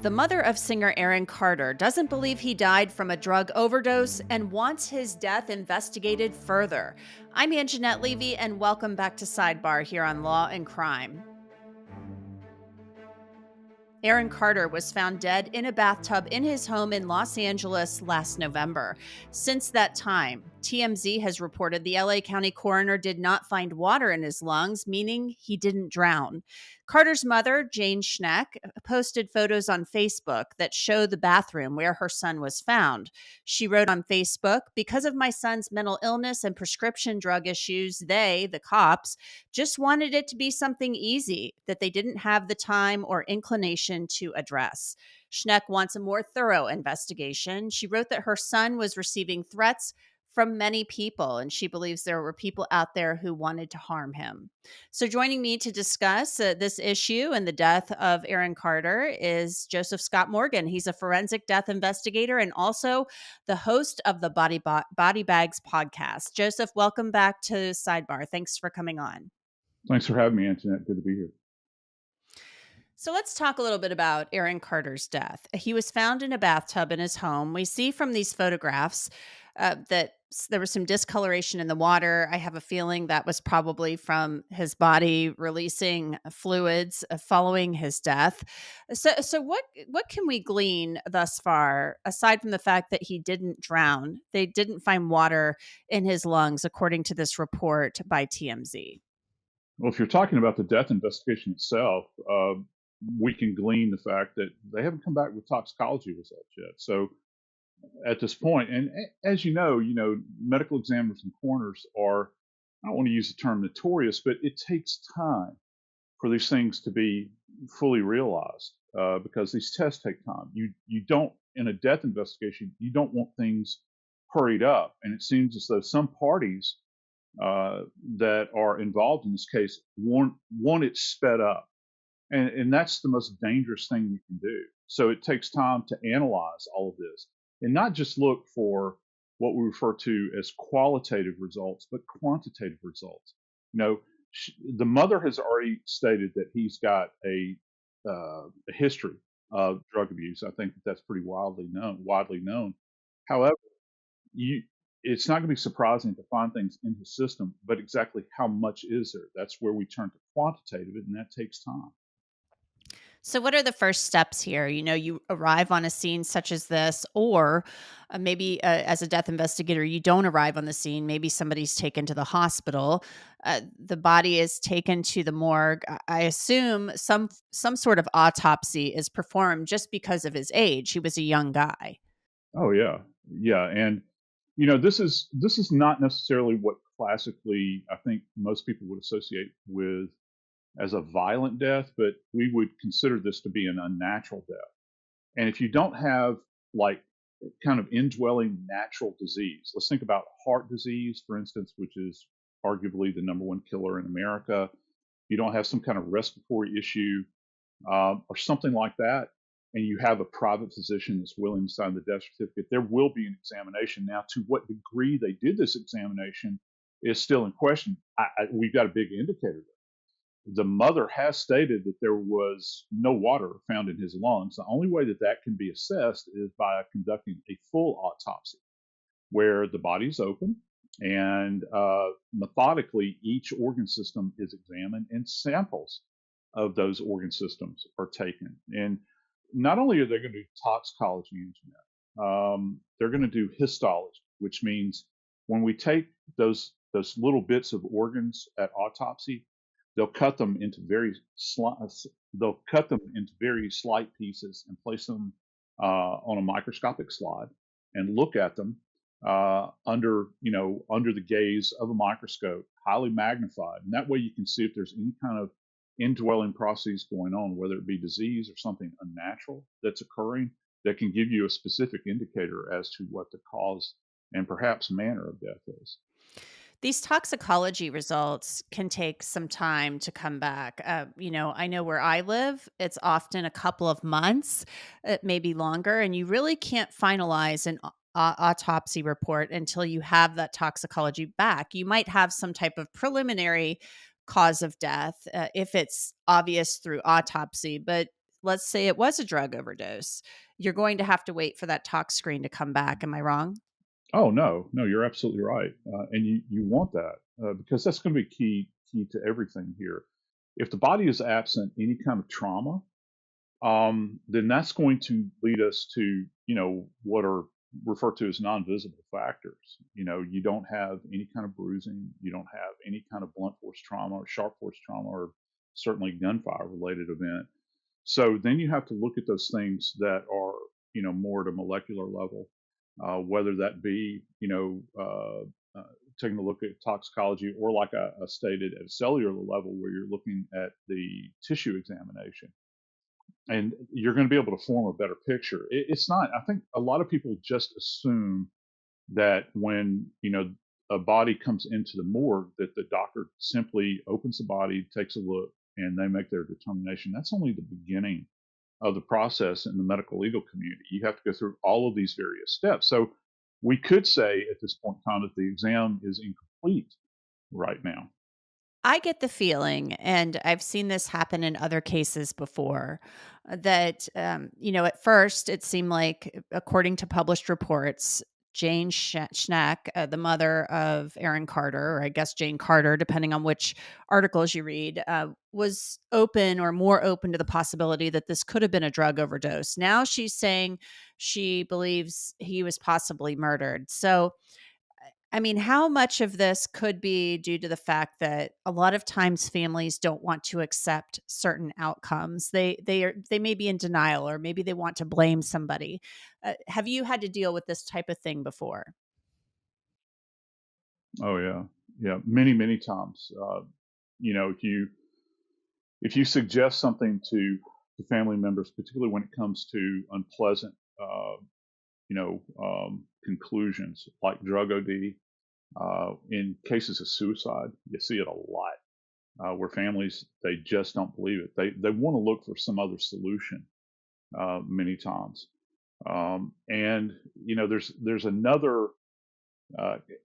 The mother of singer Aaron Carter doesn't believe he died from a drug overdose and wants his death investigated further. I'm Angenette Levy, and welcome back to Sidebar here on Law and Crime. Aaron Carter was found dead in a bathtub in his home in Los Angeles last November. Since that time, TMZ has reported the LA County coroner did not find water in his lungs, meaning he didn't drown. Carter's mother, Jane Schneck, posted photos on Facebook that show the bathroom where her son was found. She wrote on Facebook, "Because of my son's mental illness and prescription drug issues, the cops, just wanted it to be something easy that they didn't have the time or inclination to address." Schneck wants a more thorough investigation. She wrote that her son was receiving threats from many people, and she believes there were people out there who wanted to harm him. So, joining me to discuss this issue and the death of Aaron Carter is Joseph Scott Morgan. He's a forensic death investigator and also the host of the Body Bags podcast. Joseph, welcome back to Sidebar. Thanks for coming on. Thanks for having me, Angenette. Good to be here. So let's talk a little bit about Aaron Carter's death. He was found in a bathtub in his home. We see from these photographs that there was some discoloration in the water. I have a feeling that was probably from his body releasing fluids following his death. So what can we glean thus far, aside from the fact that he didn't drown? They didn't find water in his lungs, according to this report by TMZ. Well, if you're talking about the death investigation itself, we can glean the fact that they haven't come back with toxicology results yet. So at this point, and as you know, medical examiners and coroners are, I don't want to use the term notorious, but it takes time for these things to be fully realized because these tests take time. You don't, in a death investigation, you don't want things hurried up. And it seems as though some parties that are involved in this case want it sped up. And that's the most dangerous thing you can do. So it takes time to analyze all of this and not just look for what we refer to as qualitative results, but quantitative results. The mother has already stated that he's got a history of drug abuse. I think that's pretty widely known. However, it's not going to be surprising to find things in his system, but exactly how much is there? That's where we turn to quantitative, and that takes time. So, what are the first steps here? You arrive on a scene such as this, or maybe as a death investigator, you don't arrive on the scene. Maybe somebody's taken to the hospital. The body is taken to the morgue. I assume some sort of autopsy is performed just because of his age. He was a young guy. Oh yeah, and this is not necessarily what classically I think most people would associate with as a violent death, but we would consider this to be an unnatural death. And if you don't have like kind of indwelling natural disease, let's think about heart disease, for instance, which is arguably the number one killer in America. You don't have some kind of respiratory issue or something like that, and you have a private physician that's willing to sign the death certificate, there will be an examination. Now, to what degree they did this examination is still in question. We've got a big indicator there. The mother has stated that there was no water found in his lungs. The only way that that can be assessed is by conducting a full autopsy where the body's open and methodically each organ system is examined and samples of those organ systems are taken. And not only are they going to do toxicology, they're going to do histology, which means when we take those little bits of organs at autopsy, they'll cut them into very slight pieces and place them on a microscopic slide and look at them under the gaze of a microscope, highly magnified, and that way you can see if there's any kind of indwelling processes going on, whether it be disease or something unnatural that's occurring that can give you a specific indicator as to what the cause and perhaps manner of death is. These toxicology results can take some time to come back. I know where I live, it's often a couple of months, maybe longer, and you really can't finalize an autopsy report until you have that toxicology back. You might have some type of preliminary cause of death if it's obvious through autopsy, but let's say it was a drug overdose, you're going to have to wait for that tox screen to come back. Am I wrong? Oh no, no, you're absolutely right, and you want that because that's going to be key to everything here. If the body is absent any kind of trauma, then that's going to lead us to what are referred to as non-visible factors. You don't have any kind of bruising, you don't have any kind of blunt force trauma or sharp force trauma, or certainly gunfire related event. So then you have to look at those things that are more at a molecular level, whether that be taking a look at toxicology, or like I stated, at a cellular level where you're looking at the tissue examination, and you're going to be able to form a better picture. It's not. I think a lot of people just assume that when a body comes into the morgue, that the doctor simply opens the body, takes a look, and they make their determination. That's only the beginning of the process in the medical legal community. You have to go through all of these various steps. So we could say at this point in time that the exam is incomplete right now. I get the feeling, and I've seen this happen in other cases before, that, at first it seemed like, according to published reports, Jane Schneck, the mother of Aaron Carter, or I guess Jane Carter, depending on which articles you read, was open or more open to the possibility that this could have been a drug overdose. Now she's saying she believes he was possibly murdered. So, I mean, how much of this could be due to the fact that a lot of times families don't want to accept certain outcomes? They may be in denial, or maybe they want to blame somebody. Have you had to deal with this type of thing before? Oh yeah, yeah, many times. If you suggest something to the family members, particularly when it comes to unpleasant, conclusions like drug OD, in cases of suicide, you see it a lot, where families, they just don't believe it. They want to look for some other solution many times, and there's another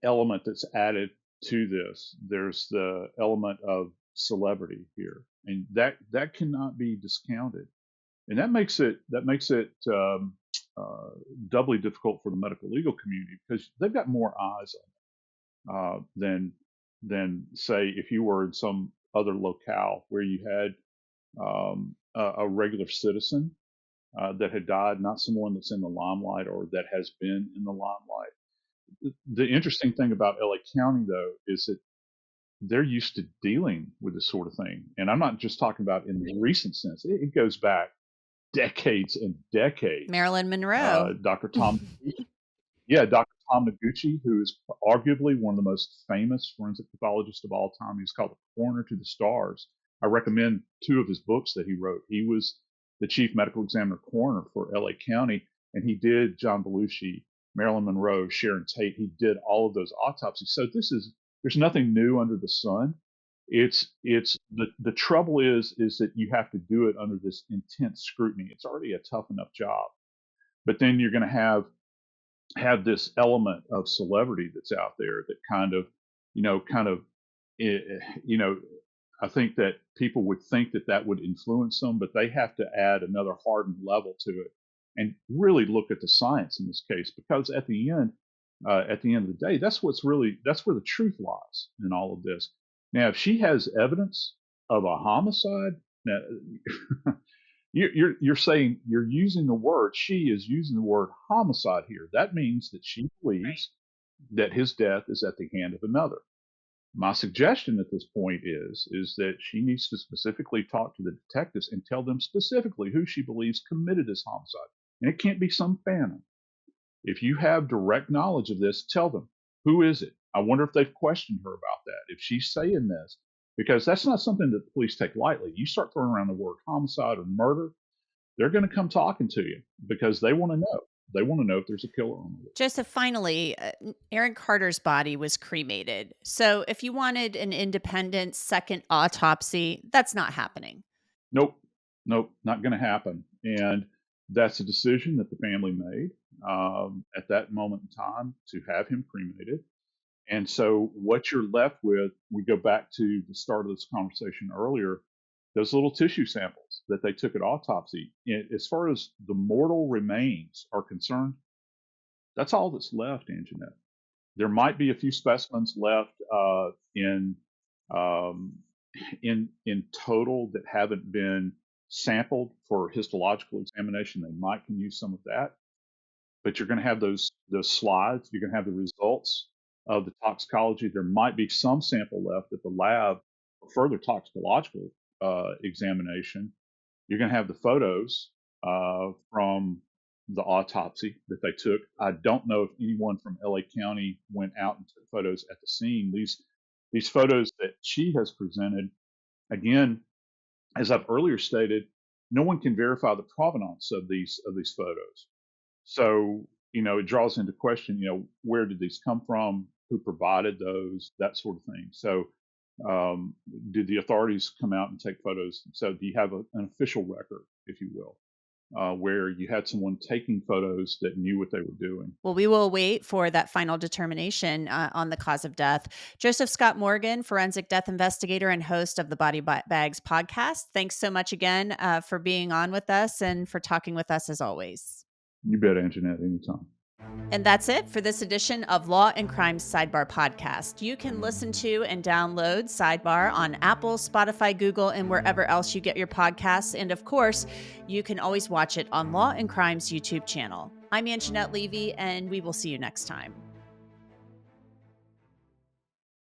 element that's added to this. There's the element of celebrity here, and that cannot be discounted, and that makes it doubly difficult for the medical legal community because they've got more eyes than say if you were in some other locale where you had a regular citizen that had died, not someone that's in the limelight or that has been in the limelight. The interesting thing about LA County, though, is that they're used to dealing with this sort of thing. And I'm not just talking about in the recent sense, it goes back decades and decades. Marilyn Monroe. Dr. Tom Yeah, Dr. Tom Noguchi, who is arguably one of the most famous forensic pathologists of all time. He's called the Coroner to the Stars. I recommend two of his books that he wrote. He was the chief medical examiner coroner for LA County, and he did John Belushi, Marilyn Monroe, Sharon Tate. He did all of those autopsies. So there's nothing new under the sun. It's the trouble is that you have to do it under this intense scrutiny. It's already a tough enough job, but then you're going to have this element of celebrity that's out there that kind of, eh, eh, you know, I think that people would think that that would influence them, but they have to add another hardened level to it and really look at the science in this case, because at the end of the day, that's where the truth lies in all of this. Now, if she has evidence of a homicide, now, you're saying you're using the word. She is using the word homicide here. That means that she believes that his death is at the hand of another. My suggestion at this point is that she needs to specifically talk to the detectives and tell them specifically who she believes committed this homicide. And it can't be some phantom. If you have direct knowledge of this, tell them, who is it? I wonder if they've questioned her about that. If she's saying this, because that's not something that the police take lightly. You start throwing around the word homicide or murder, they're going to come talking to you because they want to know. They want to know if there's a killer on the loose. Joseph, finally, Aaron Carter's body was cremated. So if you wanted an independent second autopsy, that's not happening. Nope, nope, not going to happen. And that's a decision that the family made at that moment in time to have him cremated. And so what you're left with, we go back to the start of this conversation earlier, those little tissue samples. photos that they took at autopsy, as far as the mortal remains are concerned, that's all that's left, Angenette. There might be a few specimens left um, in total that haven't been sampled for histological examination. They might can use some of that, but you're going to have those slides. You're going to have the results of the toxicology. There might be some sample left at the lab for further toxicological examination. You're going to have the photos from the autopsy that they took. I don't know if anyone from LA County went out and took photos at the scene. These photos that she has presented, again, as I've earlier stated, no one can verify the provenance of these photos. So, it draws into question, where did these come from? Who provided those? That sort of thing. So, did the authorities come out and take photos? So, do you have an official record, if you will, where you had someone taking photos that knew what they were doing? Well, we will wait for that final determination on the cause of death. Joseph Scott Morgan, forensic death investigator and host of the Body Bags podcast. Thanks so much again for being on with us and for talking with us as always. You bet, Angenette, anytime. And that's it for this edition of Law and Crime Sidebar podcast. You can listen to and download Sidebar on Apple, Spotify, Google, and wherever else you get your podcasts. And of course, you can always watch it on Law and Crime's YouTube channel. I'm Angenette Levy, and we will see you next time.